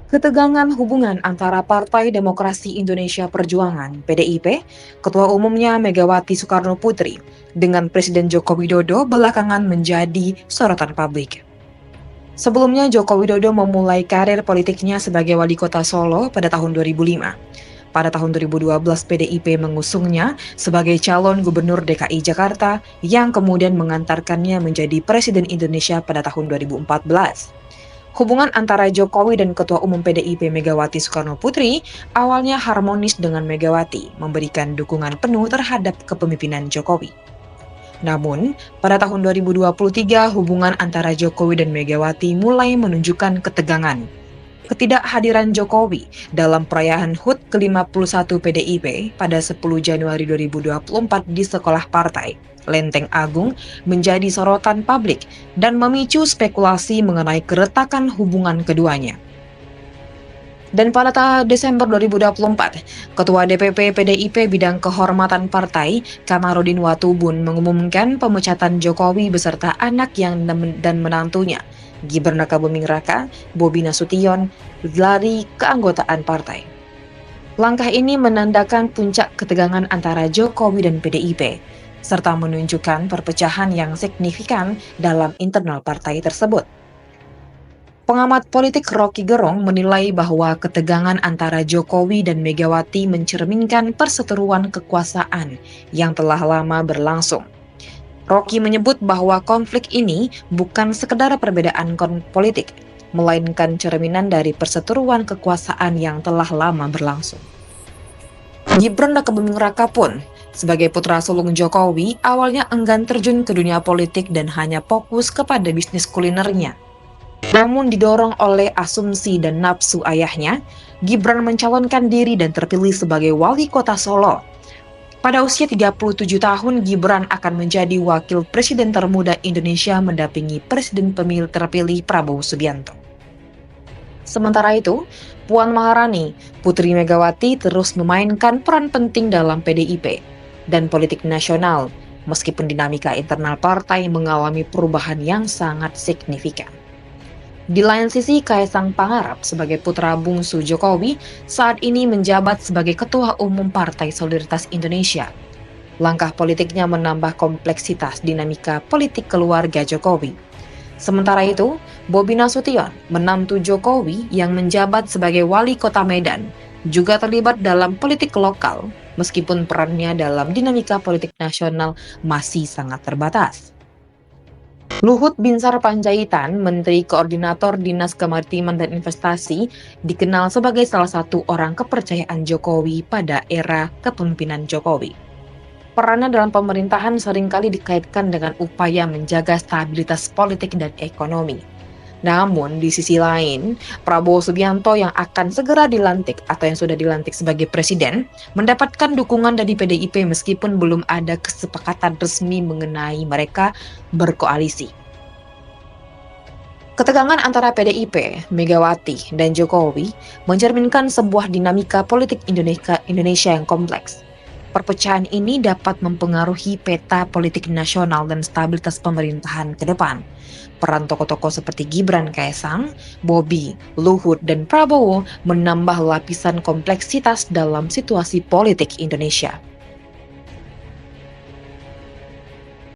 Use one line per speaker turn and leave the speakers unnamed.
Ketegangan hubungan antara Partai Demokrasi Indonesia Perjuangan (PDIP), Ketua Umumnya Megawati Soekarno Putri, dengan Presiden Joko Widodo belakangan menjadi sorotan publik. Sebelumnya, Joko Widodo memulai karir politiknya sebagai wali kota Solo pada tahun 2005. Pada tahun 2012, PDIP mengusungnya sebagai calon gubernur DKI Jakarta yang kemudian mengantarkannya menjadi Presiden Indonesia pada tahun 2014. Hubungan antara Jokowi dan Ketua Umum PDIP Megawati Soekarno Putri awalnya harmonis dengan Megawati, memberikan dukungan penuh terhadap kepemimpinan Jokowi. Namun, pada tahun 2023 hubungan antara Jokowi dan Megawati mulai menunjukkan ketegangan. Ketidakhadiran Jokowi dalam perayaan HUT ke-51 PDIP pada 10 Januari 2024 di sekolah partai, Lenteng Agung, menjadi sorotan publik dan memicu spekulasi mengenai keretakan hubungan keduanya. Dan pada Desember 2024, Ketua DPP PDIP Bidang Kehormatan Partai, Kamarudin Watubun, mengumumkan pemecatan Jokowi beserta anak dan menantunya, Gibran Rakabuming Raka, Bobi Nasution, dari keanggotaan partai. Langkah ini menandakan puncak ketegangan antara Jokowi dan PDIP, serta menunjukkan perpecahan yang signifikan dalam internal partai tersebut. Pengamat politik Rocky Gerung menilai bahwa ketegangan antara Jokowi dan Megawati mencerminkan perseteruan kekuasaan yang telah lama berlangsung. Rocky menyebut bahwa konflik ini bukan sekedar perbedaan politik, melainkan cerminan dari perseteruan kekuasaan yang telah lama berlangsung. Gibran Rakabuming Raka pun, sebagai putra sulung Jokowi, awalnya enggan terjun ke dunia politik dan hanya fokus kepada bisnis kulinernya. Namun didorong oleh asumsi dan nafsu ayahnya, Gibran mencalonkan diri dan terpilih sebagai wali kota Solo. Pada usia 37 tahun, Gibran akan menjadi wakil presiden termuda Indonesia mendampingi Presiden terpilih Prabowo Subianto. Sementara itu, Puan Maharani, Putri Megawati, terus memainkan peran penting dalam PDIP dan politik nasional, meskipun dinamika internal partai mengalami perubahan yang sangat signifikan. Di lain sisi, Kaisang Pangarep sebagai putra bungsu Jokowi saat ini menjabat sebagai Ketua Umum Partai Solidaritas Indonesia. Langkah politiknya menambah kompleksitas dinamika politik keluarga Jokowi. Sementara itu, Bobi Nasution, menantu Jokowi yang menjabat sebagai wali kota Medan, juga terlibat dalam politik lokal, meskipun perannya dalam dinamika politik nasional masih sangat terbatas. Luhut Binsar Panjaitan, Menteri Koordinator Dinas Kemaritiman dan Investasi, dikenal sebagai salah satu orang kepercayaan Jokowi pada era kepemimpinan Jokowi. Perannya dalam pemerintahan seringkali dikaitkan dengan upaya menjaga stabilitas politik dan ekonomi. Namun, di sisi lain, Prabowo Subianto yang akan segera dilantik atau yang sudah dilantik sebagai presiden, mendapatkan dukungan dari PDIP meskipun belum ada kesepakatan resmi mengenai mereka berkoalisi. Ketegangan antara PDIP, Megawati, dan Jokowi mencerminkan sebuah dinamika politik Indonesia yang kompleks. Perpecahan ini dapat mempengaruhi peta politik nasional dan stabilitas pemerintahan ke depan. Peran tokoh-tokoh seperti Gibran, Kaisang, Bobi, Luhut, dan Prabowo menambah lapisan kompleksitas dalam situasi politik Indonesia.